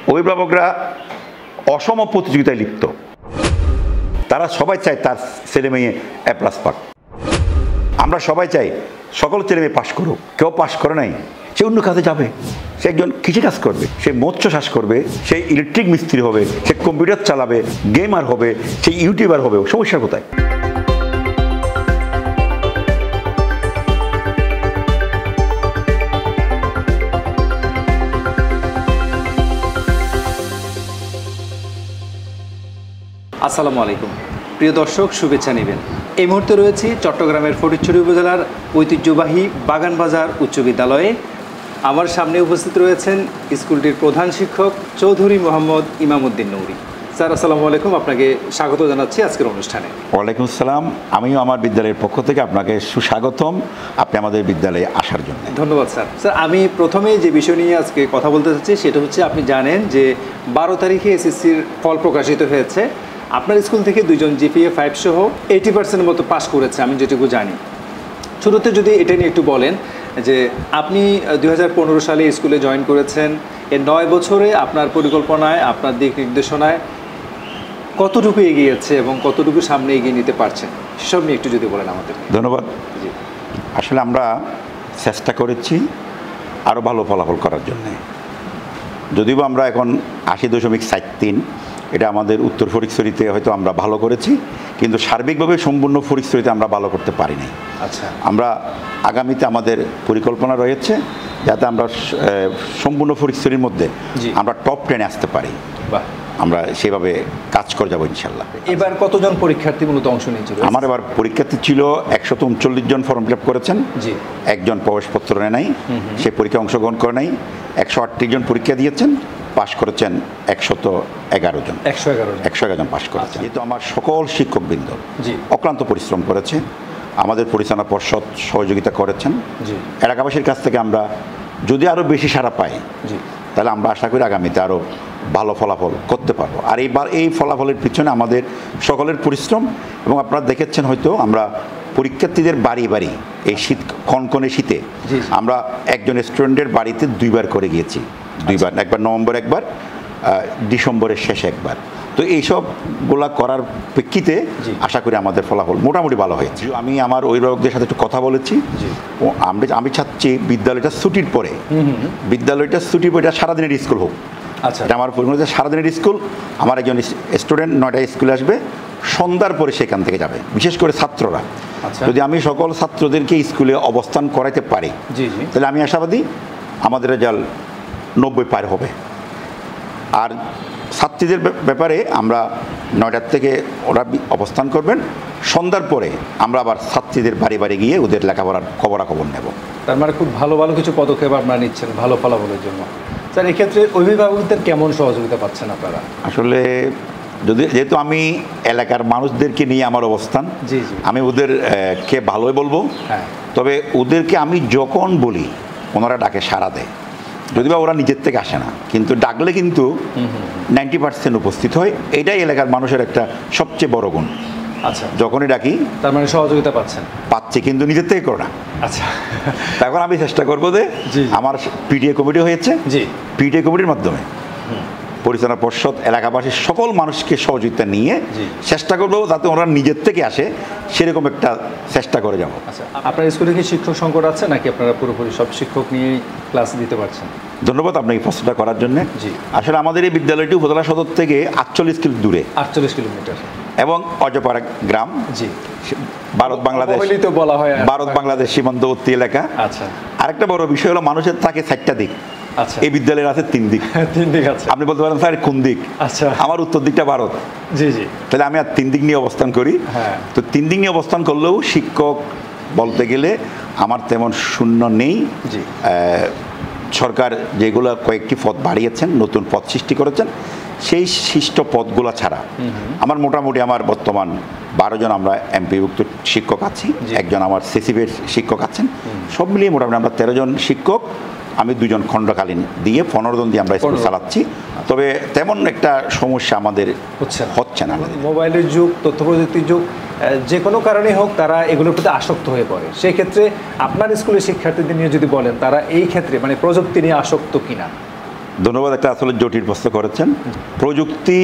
অভিভাবকরা অসম প্রতিযোগিতায় লিপ্ত। তারা সবাই চায় তার ছেলে মেয়ে A+ পাক। আমরা সবাই চাই সকল ছেলে মেয়ে পাশ করুক। কেউ পাশ করে নাই, সে অন্য কাজে যাবে, সে একজন কৃষিকাজ করবে, সে মৎস্য চাষ করবে, সে ইলেকট্রিক মিস্ত্রি হবে, সে কম্পিউটার চালাবে, গেমার হবে, সে ইউটিউবার হবে। সমস্যা কোথায়? আসসালামু আলাইকুম প্রিয় দর্শক, শুভেচ্ছা নেবেন। এই মুহূর্তে রয়েছি চট্টগ্রামের ফটিকছড়ি উপজেলার ঐতিহ্যবাহী বাগানবাজার উচ্চ বিদ্যালয়ে। আমার সামনে উপস্থিত রয়েছেন স্কুলটির প্রধান শিক্ষক চৌধুরী মোহাম্মদ ইমামউদ্দিন নূরী। স্যার আসসালামু আলাইকুম, আপনাকে স্বাগত জানাচ্ছি আজকের অনুষ্ঠানে। ওয়ালাইকুম আসসালাম। আমিও আমার বিদ্যালয়ের পক্ষ থেকে আপনাকে সুস্বাগতম আপনি আমাদের বিদ্যালয়ে আসার জন্য। ধন্যবাদ স্যার। স্যার আমি প্রথমেই যে বিষয় নিয়ে আজকে কথা বলতে চাচ্ছি সেটা হচ্ছে, আপনি জানেন যে 12 তারিখে এসএসসির ফল প্রকাশিত হয়েছে। আপনার স্কুল থেকে 2 জন GPA 5 সহ 80% মতো পাস করেছে, আমি যেটুকু জানি। শুরুতে যদি এটা নিয়ে একটু বলেন যে আপনি 2015 সালে স্কুলে জয়েন করেছেন, এই 9 বছরে আপনার পরিকল্পনায়, আপনার দিক নির্দেশনায় কতটুকু এগিয়েছে এবং কতটুকু সামনে এগিয়ে নিতে পারছেন, সেসব নিয়ে একটু যদি বলেন আমাদের। ধন্যবাদ। আসলে আমরা চেষ্টা করেছি আরও ভালো ফলাফল করার জন্যে। যদিও আমরা এখন 80.73, এটা আমাদের উত্তর ফটিকছড়িতে হয়তো আমরা ভালো করেছি, কিন্তু সার্বিকভাবে সম্পূর্ণ ফটিকছড়িতে আমরা ভালো করতে পারি নাই। আচ্ছা, আমরা আগামীতে আমাদের পরিকল্পনা রয়েছে যাতে আমরা সম্পূর্ণ ফটিকছড়ির মধ্যে আমরা টপ 10-এ আসতে পারি। বাহ, আমরা সেভাবে কাজ করে যাবো ইনশাল্লাহ। এবার কতজন পরীক্ষার্থী মূলত অংশ নিয়েছিল? আমার এবার পরীক্ষার্থী ছিল 139 জন ফর্ম ফিল আপ করেছেন। জি, একজন প্রবেশপত্র নেয় নাই, সে পরীক্ষায় অংশগ্রহণ করে নাই। 138 জন পরীক্ষা দিয়েছেন, পাশ করেছেন 111 জন। 111 জন পাশ করেছেন। যেহেতু আমার সকল শিক্ষকবৃন্দ অক্লান্ত পরিশ্রম করেছে, আমাদের পরিচালনা পর্ষদ সহযোগিতা করেছেন। এলাকাবাসীর কাছ থেকে আমরা যদি আরও বেশি সাড়া পাই, তাহলে আমরা আশা করি আগামীতে আরও ভালো ফলাফল করতে পারবো। আর এইবার এই ফলাফলের পিছনে আমাদের সকলের পরিশ্রম। এবং আপনারা দেখেছেন হয়তো আমরা পরীক্ষার্থীদের বাড়ি বাড়ি এই শীত, কনকনে শীতে আমরা একজন স্টুডেন্টের বাড়িতে 2 বার করে গিয়েছি। 2 বার, একবার নভেম্বর, একবার ডিসেম্বরের শেষে একবার। তো এইসবগুলা করার প্রেক্ষিতে আশা করি আমাদের ফলাফল মোটামুটি ভালো হয়েছে। আমি আমার অভিভাবকদের সাথে একটু কথা বলেছি। আমি চাচ্ছি বিদ্যালয়টা ছুটির পরে, এটা সারাদিনের স্কুল হোক। আচ্ছা, এটা আমার পরিকল্পনা, সারাদিনের স্কুল। আমার একজন স্টুডেন্ট 9টায় স্কুলে আসবে, সন্ধ্যার পরে সেখান থেকে যাবে, বিশেষ করে ছাত্ররা। যদি আমি সকল ছাত্রদেরকে স্কুলে অবস্থান করাইতে পারি, তাহলে আমি আশাবাদী আমাদের রেজাল্ট 90 পার হবে। আর ছাত্রীদের ব্যাপারে আমরা 9টার থেকে ওরা অবস্থান করবেন, সন্ধ্যার পরে আমরা আবার ছাত্রীদের বাড়ি বাড়ি গিয়ে ওদের লেখাপড়ার খবরাখবর নেব। তার মানে খুব ভালো ভালো কিছু পদক্ষেপ আপনারা নিচ্ছেন ভালো ফলাফলের জন্য। স্যার, এক্ষেত্রে অভিভাবকদের কেমন সহযোগিতা পাচ্ছেন আপনারা? আসলে যেহেতু আমি এলাকার মানুষদেরকে নিয়ে আমার অবস্থান, আমি ওদেরকে ভালোই বলবো। তবে ওদেরকে আমি যখন বলি ওনারা ডাকে সাড়া দেয়, যদিও ওরা নিজের থেকে আসে না, কিন্তু ডাকলে কিন্তু 90% উপস্থিত হয়। এটাই এলাকার মানুষের একটা সবচেয়ে বড় গুণ। আচ্ছা, যখনই ডাকি তার মানে সহযোগিতা পাচ্ছে, কিন্তু নিজের থেকে করো না। আচ্ছা, তখন আমি চেষ্টা করবো যে আমার PTA কমিটি হয়েছে, PTA কমিটির মাধ্যমে পরিচালনা পর্ষদ এলাকাবাসীর সকল মানুষকে সহযোগিতা নিয়ে চেষ্টা করবো যাতে ওরা নিজের থেকে আসে, সেরকম একটা চেষ্টা করে যাবো। আচ্ছা, আপনার স্কুলে কি শিক্ষক সংকট আছে নাকি আপনারা পুরোপুরি সব শিক্ষক নিয়ে ক্লাস দিতে পারছেন? ধন্যবাদ আপনাকে প্রশ্নটা করার জন্য। আসলে আমাদের এই বিদ্যালয়টি উপজেলা সদর থেকে 48 কিলো দূরে, 48 কিলোমিটার, এবং অজপাড়া গ্রাম, ভারত বাংলাদেশ সীমান্তবর্তী এলাকা। আচ্ছা, আরেকটা বড় বিষয় হলো মানুষের থাকে 4টা দিক। আচ্ছা, এই বিদ্যালয়ের আছে 3 দিক। 3 দিক আছে। আপনি বলতে পারেন স্যার কোন দিক? আচ্ছা, আমার উত্তর দিকটা ভারত। তাহলে আমি আর 3 দিক নিয়ে অবস্থান করি। তো 3 দিক নিয়ে অবস্থান করলেও শিক্ষক বলতে গেলে আমার তেমন শূন্য নেই। সরকার যেগুলো কয়েকটি পদ বাড়িয়েছেন, নতুন পদ সৃষ্টি করেছেন, সেই সৃষ্ট পদগুলো ছাড়া আমার মোটামুটি আমার বর্তমান 12 জন আমরা এমপিভুক্ত শিক্ষক আছি, একজন আমার সিসিবের শিক্ষক আছেন। সব মিলিয়ে মোটামুটি আমরা 13 জন শিক্ষক, আমি 2 জন খণ্ডকালীন দিয়ে 15 জন দিয়ে আমরা স্কুল চালাচ্ছি। তবে তেমন একটা সমস্যা আমাদের হচ্ছে না। মোবাইলের যুগ, তথ্য প্রযুক্তির যুগ, যে কোনো কারণে হোক তারা এগুলোর প্রতি আসক্ত হয়ে পড়ে। সেই ক্ষেত্রে আপনার স্কুলের শিক্ষার্থীদের নিয়ে যদি বলেন, তারা এই ক্ষেত্রে মানে প্রযুক্তি নিয়ে আসক্ত কিনা? ধন্যবাদ। একটা আসলে জটিল প্রশ্ন করেছেন। প্রযুক্তি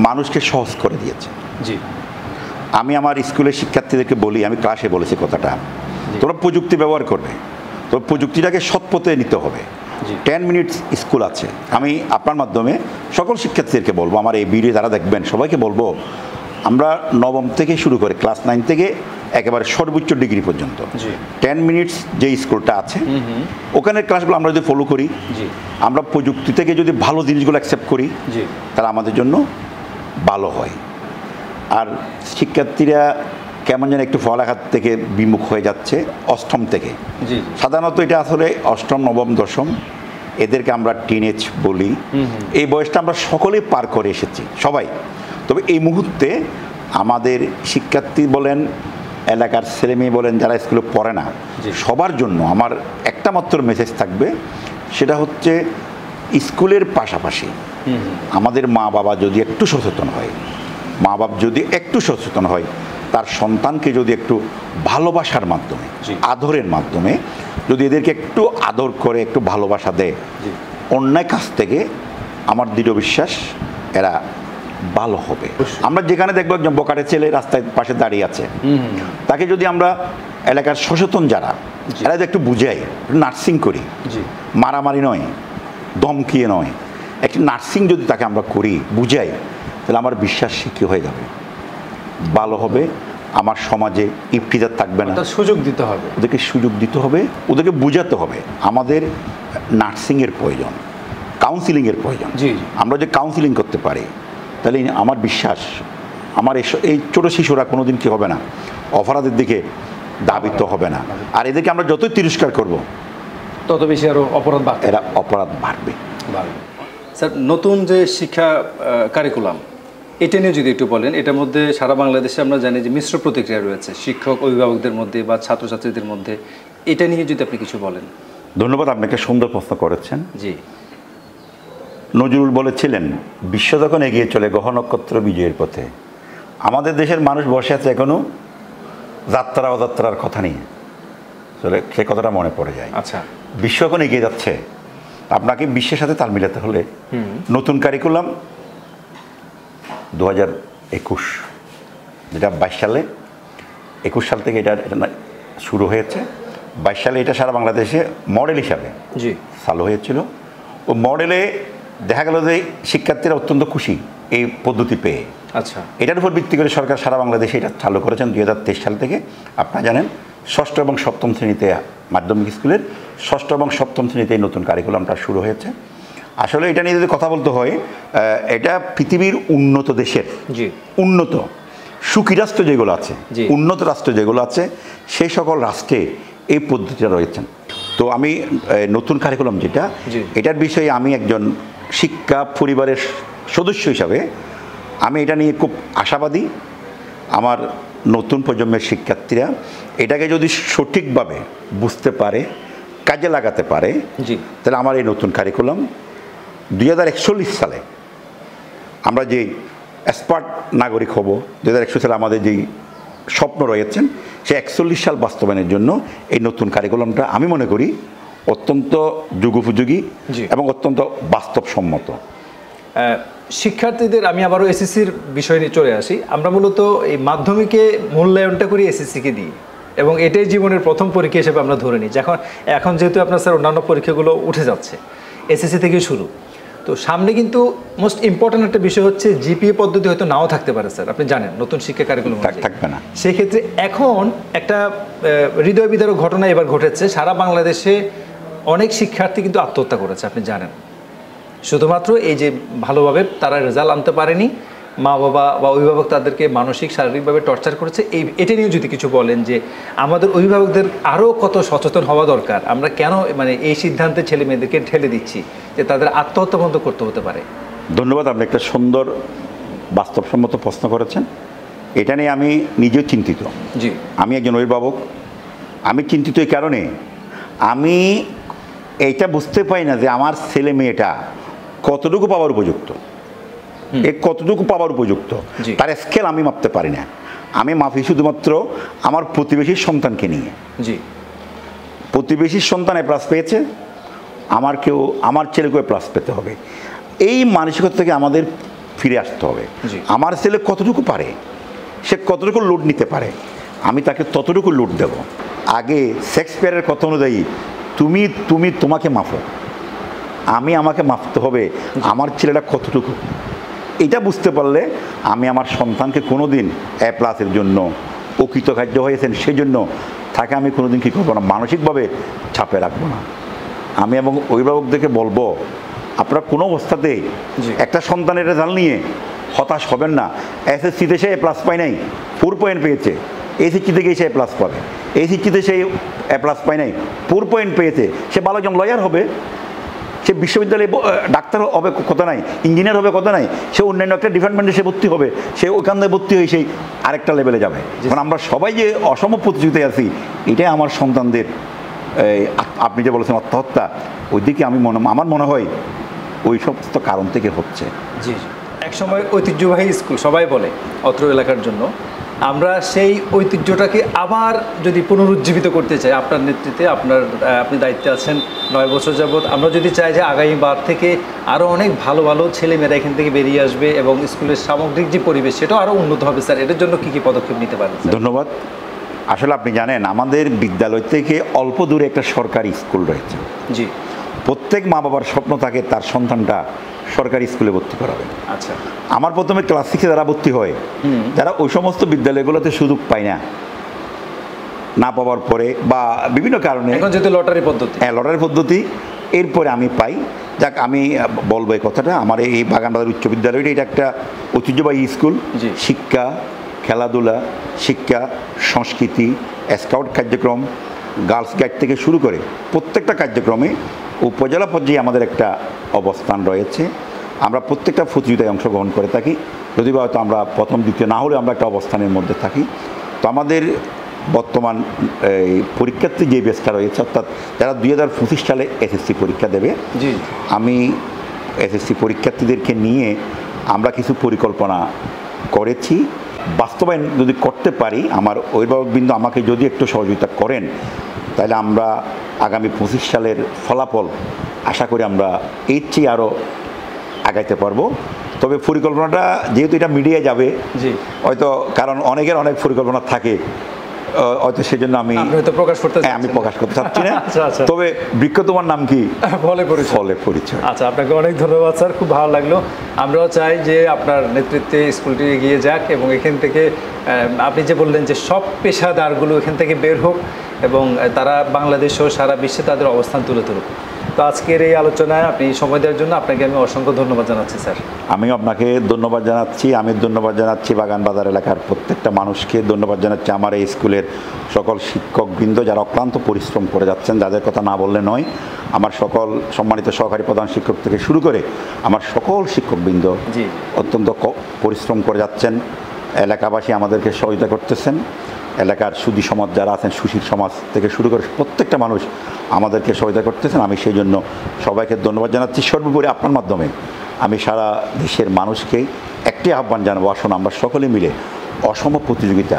মানুষকে সহজ করে দিয়েছে। জি, আমি আমার স্কুলের শিক্ষার্থীদেরকে বলি, আমি ক্লাসে বলেছি কথাটা, তোমরা প্রযুক্তি ব্যবহার করবে, তো প্রযুক্তিটাকে সৎ পথে নিতে হবে। 10 মিনিটস স্কুল আছে। আমি আপনার মাধ্যমে সকল শিক্ষার্থীদেরকে বলবো, আমার এই ভিডিও যারা দেখবেন সবাইকে বলবো, আমরা নবম থেকে শুরু করে ক্লাস 9 থেকে একেবারে সর্বোচ্চ ডিগ্রি পর্যন্ত 10 মিনিটস যে স্কুলটা আছে ওখানে ক্লাসগুলো আমরা যদি ফলো করি, আমরা প্রযুক্তি থেকে যদি ভালো জিনিসগুলো অ্যাকসেপ্ট করি, তাহলে আমাদের জন্য ভালো হয়। আর শিক্ষার্থীরা কেমন যেন একটু পড়ালেখার থেকে বিমুখ হয়ে যাচ্ছে অষ্টম থেকে। সাধারণত এটা আসলে অষ্টম, নবম, দশম, এদেরকে আমরা টিনেজ বলি। এই বয়সটা আমরা সকলেই পার করে এসেছি সবাই। তবে এই মুহূর্তে আমাদের শিক্ষার্থী বলেন, এলাকার ছেলেমেয়ে বলেন, যারা স্কুলে পড়ে না, সবার জন্য আমার একটা মাত্র মেসেজ থাকবে, সেটা হচ্ছে স্কুলের পাশাপাশি আমাদের মা বাবা যদি একটু সচেতন হয়, মা বাবা যদি একটু সচেতন হয়, তার সন্তানকে যদি একটু ভালোবাসার মাধ্যমে, আদরের মাধ্যমে যদি এদেরকে একটু আদর করে একটু ভালোবাসা দেয়, অন্যায় কাছ থেকে আমার দৃঢ় বিশ্বাস এরা ভালো হবে। আমরা যেখানে দেখবো একজন বকাটে ছেলে রাস্তায় পাশে দাঁড়িয়ে আছে, তাকে যদি আমরা এলাকার সচেতন যারা, এরা যদি একটু বুঝাই, নার্সিং করি, মারামারি নয়, ধমকিয়ে নয়, একটু নার্সিং যদি তাকে আমরা করি, বুঝাই, তাহলে আমার বিশ্বাস সে কী হয়ে যাবে, ভালো হবে। আমার সমাজে ইফতিজার থাকবে না। সুযোগ দিতে হবে, ওদেরকে সুযোগ দিতে হবে, ওদেরকে বোঝাতে হবে আমাদের নার্সিংয়ের প্রয়োজন, কাউন্সিলিংয়ের প্রয়োজন। আমরা যে কাউন্সিলিং করতে পারি, তাহলে আমার বিশ্বাস আমার এই ছোটো শিশুরা কোনো দিন কী হবে না, অপরাধের দিকে ধাবিত হবে না। আর এদেরকে আমরা যতই তিরস্কার করব, তত বেশি আরও অপরাধ বাড়বে, এরা অপরাধ বাড়বে। স্যার, নতুন যে শিক্ষা কারিকুলাম, এটা নিয়ে যদি একটু বলেন। এটার মধ্যে সারা বাংলাদেশে আমরা জানি যে মিশ্র প্রতিক্রিয়া রয়েছে শিক্ষক অভিভাবকদের মধ্যে বা ছাত্রছাত্রীদের মধ্যে, এটা নিয়ে যদি আপনি কিছু বলেন। ধন্যবাদ, আপনাকে সুন্দর প্রশ্ন করেছেন। জি, নজরুল বলেছিলেন, বিশ্ব যখন এগিয়ে চলে গ্রহ নক্ষত্র বিজয়ের পথে, আমাদের দেশের মানুষ বসে আছে এখনো যাত্রা অযাত্রার কথা নিয়ে, চলে সে কথাটা মনে পড়ে যায়। আচ্ছা, বিশ্ব এখন এগিয়ে যাচ্ছে, আপনাকে বিশ্বের সাথে তাল মিলাতে হলে নতুন কারিকুলাম 2021, যেটা 22 সালে, 21 সাল থেকে এটা শুরু হয়েছে। 22 সালে এটা সারা বাংলাদেশে মডেল হিসাবে চালু হয়েছিল। ও মডেলে দেখা গেল যে শিক্ষার্থীরা অত্যন্ত খুশি এই পদ্ধতি পেয়ে। আচ্ছা, এটার উপর ভিত্তি করে সরকার সারা বাংলাদেশে এটা চালু করেছেন 2023 সাল থেকে। আপনারা জানেন, ষষ্ঠ এবং সপ্তম শ্রেণীতে মাধ্যমিক স্কুলের ষষ্ঠ এবং সপ্তম শ্রেণীতে এই নতুন কারিকুলামটা শুরু হয়েছে। আসলে এটা নিয়ে যদি কথা বলতে হয়, এটা পৃথিবীর উন্নত দেশের, উন্নত সুখী রাষ্ট্র যেগুলো আছে, উন্নত রাষ্ট্র যেগুলো আছে, সেই সকল রাষ্ট্রে এই পদ্ধতিটা রয়েছেন। তো আমি নতুন কারিকুলাম যেটা, এটার বিষয়ে আমি একজন শিক্ষা পরিবারের সদস্য হিসাবে আমি এটা নিয়ে খুব আশাবাদী। আমার নতুন প্রজন্মের শিক্ষার্থীরা এটাকে যদি সঠিকভাবে বুঝতে পারে, কাজে লাগাতে পারে, তাহলে আমার এই নতুন কারিকুলাম 2041 সালে আমরা যে এক্সপার্ট নাগরিক হব, 2041 সালে আমাদের যেই স্বপ্ন রয়েছেন, সেই 41 সাল বাস্তবায়নের জন্য এই নতুন কারিকুলামটা আমি মনে করি অত্যন্ত যুগোপযোগী এবং অত্যন্ত বাস্তবসম্মত। শিক্ষার্থীদের আমি আবারও এসএসসির বিষয় নিয়ে চলে আসি। আমরা মূলত এই মাধ্যমিকে মূল্যায়নটা করি এসএসসিকে দিই, এবং এটাই জীবনের প্রথম পরীক্ষা হিসেবে আমরা ধরে নিই। এখন যেহেতু আপনার স্যার অন্যান্য পরীক্ষাগুলো উঠে যাচ্ছে, এসএসসি থেকে শুরু, তো সামনে কিন্তু মোস্ট ইম্পর্ট্যান্ট একটা বিষয় হচ্ছে জিপিএ পদ্ধতি হয়তো নাও থাকতে পারে স্যার, আপনি জানেন নতুন শিক্ষা কারিকুলাম থাকবে না। সেক্ষেত্রে এখন একটা হৃদয় বিদারক ঘটনা এবার ঘটেছে, সারা বাংলাদেশে অনেক শিক্ষার্থী কিন্তু আত্মহত্যা করেছে, আপনি জানেন। শুধুমাত্র এই যে ভালোভাবে তারা রেজাল্ট আনতে পারেনি, মা বাবা বা অভিভাবক তাদেরকে মানসিক শারীরিকভাবে টর্চার করেছে। এটা নিয়ে যদি কিছু বলেন যে আমাদের অভিভাবকদের আরও কত সচেতন হওয়া দরকার, আমরা কেন এই সিদ্ধান্তে ছেলে মেয়েদেরকে ঠেলে দিচ্ছি যে তাদের আত্মহত্যা বন্ধ করতে হতে পারে। ধন্যবাদ, আপনি একটা সুন্দর বাস্তবসম্মত প্রশ্ন করেছেন। এটা নিয়ে আমি নিজেও চিন্তিত। আমি একজন অভিভাবক, আমি চিন্তিত এই কারণে, আমি এইটা বুঝতে পারি না যে আমার ছেলে মেয়েটা কতটুকু পাওয়ার উপযুক্ত, কতটুকু পাওয়ার উপযুক্ত তার স্কেল আমি মাপতে পারি না। আমি মাপি শুধুমাত্র আমার প্রতিবেশীর সন্তানকে নিয়ে। প্রতিবেশীর সন্তান এ প্লাস পেয়েছে, আমার ছেলেকে প্লাস পেতে হবে, এই মানসিকতা থেকে আমাদের ফিরে আসতে হবে। আমার ছেলে কতটুকু পারে, সে কতটুকু লোড নিতে পারে, আমি তাকে ততটুকু লোড দেব। আগে শেক্সপিয়ারের কথা অনুযায়ী তুমি তোমাকে মাপো, আমাকে মাপতে হবে আমার ছেলেটা কতটুকু। এটা বুঝতে পারলে আমি আমার সন্তানকে কোনো দিন A+-এর জন্য অকৃতকার্য হয়েছেন সেজন্য তাকে আমি কোনো দিন কী করবো না, মানসিকভাবে চাপে রাখবো না। আমি এবং অভিভাবকদেরকে বলবো, আপনারা কোনো অবস্থাতেই একটা সন্তানের রেজাল্ট নিয়ে হতাশ হবেন না। SSC-তে সে A+ পায় নাই, 4 পয়েন্ট পেয়েছে, SSC থেকে সে A+ পাবে। SSC-তে সে A+ পায় নাই, 4 পয়েন্ট পেয়েছে, সে ভালো একজন লয়ার হবে, সে বিশ্ববিদ্যালয়ে ডাক্তার হবে কথা নাই, ইঞ্জিনিয়ার হবে কথা নাই, সে অন্যান্য একটা ডিপার্টমেন্টে সে ভর্তি হবে, সে ওখান থেকে ভর্তি হয়ে সেই আরেকটা লেভেলে যাবে। কারণ আমরা সবাই যে অসম প্রতিযোগিতায় আছি, এটাই আমার সন্তানদের আপনি যে বলেছেন আত্মহত্যা, ওই দিকে আমার মনে হয় ওই সমস্ত কারণ থেকে হচ্ছে। জি, একসময় ঐতিহ্যবাহী স্কুল সবাই বলে অত্র এলাকার জন্য। আমরা সেই ঐতিহ্যটাকে আবার যদি পুনরুজ্জীবিত করতে চাই আপনার নেতৃত্বে, আপনি দায়িত্বে আছেন 9 বছর যাবৎ, আমরা যদি চাই যে আগামীবার থেকে আরও অনেক ভালো ভালো ছেলেমেয়েরা এখান থেকে বেরিয়ে আসবে এবং স্কুলের সামগ্রিক যে পরিবেশ সেটাও আরও উন্নত হবে, স্যার এটার জন্য কী কী পদক্ষেপ নিতে পারেন? ধন্যবাদ। আসলে আপনি জানেন আমাদের বিদ্যালয় থেকে অল্প দূরে একটা সরকারি স্কুল রয়েছে। জি, প্রত্যেক মা বাবার স্বপ্ন থাকে তার সন্তানটা সরকারি স্কুলে ভর্তি করাবে। আচ্ছা, আমার প্রথমে ক্লাস 6-এ যারা ভর্তি হয়, যারা ওই সমস্ত বিদ্যালয়গুলোতে সুযোগ পায় না পাওয়ার পরে বা বিভিন্ন কারণে, এখন যেহেতু লটারি পদ্ধতি, লটারি পদ্ধতি, এরপরে আমি পাই। যাক, আমি বলবো এই কথাটা, আমার এই বাগানবাজার উচ্চ বিদ্যালয়টা এটা একটা ঐতিহ্যবাহী স্কুল। শিক্ষা, খেলাধুলা, শিক্ষা, সংস্কৃতি, স্কাউট কার্যক্রম, গার্লস গাইড থেকে শুরু করে প্রত্যেকটা কার্যক্রমে উপজেলা পর্যায়ে আমাদের একটা অবস্থান রয়েছে। আমরা প্রত্যেকটা প্রতিযোগিতায় অংশগ্রহণ করে থাকি, যদি হয়তো আমরা প্রথম দ্বিতীয় না হলে আমরা একটা অবস্থানের মধ্যে থাকি। তো আমাদের বর্তমান এই পরীক্ষার্থী যে বেসটা রয়েছে, অর্থাৎ যারা 2025 সালে SSC পরীক্ষা দেবে, আমি SSC পরীক্ষার্থীদেরকে নিয়ে আমরা কিছু পরিকল্পনা করেছি। বাস্তবায়ন যদি করতে পারি, আমার অভিভাবকবৃন্দ আমাকে যদি একটু সহযোগিতা করেন, তাহলে আমরা আগামী 25 সালের ফলাফল আশা করি আমরা এর চেয়ে আরও আগাইতে পারবো। তবে পরিকল্পনাটা যেহেতু এটা মিডিয়ায় যাবে, হয়তো কারণ অনেকের অনেক পরিকল্পনা থাকে, হয়তো সেজন্য আমি প্রকাশ করতে চাচ্ছি না। তবে বৃক্ষ তোমার নাম কি? ফলে পরিচয়। আচ্ছা, আপনাকে অনেক ধন্যবাদ স্যার, খুব ভালো লাগলো। আমরাও চাই যে আপনার নেতৃত্বে স্কুলটি এগিয়ে যাক এবং এখান থেকে আপনি যে বললেন যে সব পেশাদারগুলো এখান থেকে বের হোক এবং তারা বাংলাদেশ ও সারা বিশ্বে তাদের অবস্থান তুলে ধরুক। তো আজকের এই আলোচনায় আপনি সময় দেওয়ার জন্য আপনাকে আমি অসংখ্য ধন্যবাদ জানাচ্ছি স্যার। আমিও আপনাকে ধন্যবাদ জানাচ্ছি। আমি ধন্যবাদ জানাচ্ছি বাগানবাজার এলাকার প্রত্যেকটা মানুষকে, ধন্যবাদ জানাচ্ছি আমার এই স্কুলের সকল শিক্ষকবৃন্দ যারা অক্লান্ত পরিশ্রম করে যাচ্ছেন, যাদের কথা না বললে নয়। আমার সকল সম্মানিত সহকারী প্রধান শিক্ষক থেকে শুরু করে আমার সকল শিক্ষকবৃন্দ অত্যন্ত পরিশ্রম করে যাচ্ছেন। এলাকাবাসী আমাদেরকে সহযোগিতা করতেছেন, এলাকার সুধী সমাজ যারা আছেন, সুশীল সমাজ থেকে শুরু করে প্রত্যেকটা মানুষ আমাদেরকে সহায়তা করতেছেন। আমি সেই জন্য সবাইকে ধন্যবাদ জানাচ্ছি। সর্বোপরি আপনার মাধ্যমে আমি সারা দেশের মানুষকে একটি আহ্বান জানাবো, আসুন আমরা সকলে মিলে অসম প্রতিযোগিতা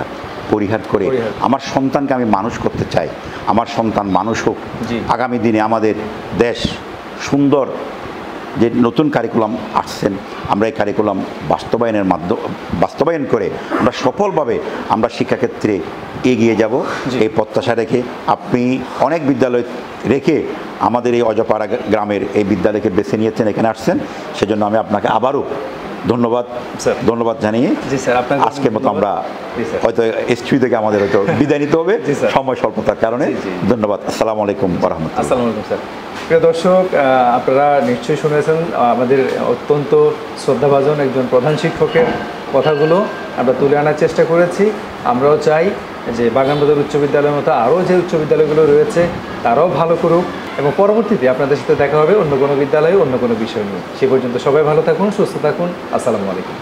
পরিহার করে আমার সন্তানকে আমি মানুষ করতে চাই। আমার সন্তান মানুষ হোক, আগামী দিনে আমাদের দেশ সুন্দর যে নতুন কারিকুলাম আসছেন, আমরা এই কারিকুলাম বাস্তবায়ন করে আমরা সফলভাবে আমরা শিক্ষাক্ষেত্রে এগিয়ে যাব এই প্রত্যাশা রেখে আপনি অনেক বিদ্যালয় রেখে আমাদের এই অজপাড়া গ্রামের এই বিদ্যালয়কে বেছে নিয়েছেন, এখানে আসছেন, সেজন্য আমি আপনাকে আবারও ধন্যবাদ জানিয়ে আজকের মতো আমরা হয়তো এসটি থেকে আমাদের হয়তো বিদায় নিতে হবে সময় স্বল্পতার কারণে। ধন্যবাদ। আসসালামু আলাইকুম ওয়া রাহমাতুল্লাহ। আসসালামু আলাইকুম স্যার। প্রিয় দর্শক, আপনারা নিশ্চয়ই শুনেছেন আমাদের অত্যন্ত শ্রদ্ধাভাজন একজন প্রধান শিক্ষকের কথাগুলো আমরা তুলে আনার চেষ্টা করেছি। আমরাও চাই যে বাগানবাজার উচ্চ বিদ্যালয়ের মতো আরও যে উচ্চ বিদ্যালয়গুলো রয়েছে তারাও ভালো করুক এবং পরবর্তীতে আপনাদের সাথে দেখা হবে অন্য কোনো বিদ্যালয়ে অন্য কোনো বিষয় নিয়ে। সে পর্যন্ত সবাই ভালো থাকুন, সুস্থ থাকুন। আসসালামু আলাইকুম।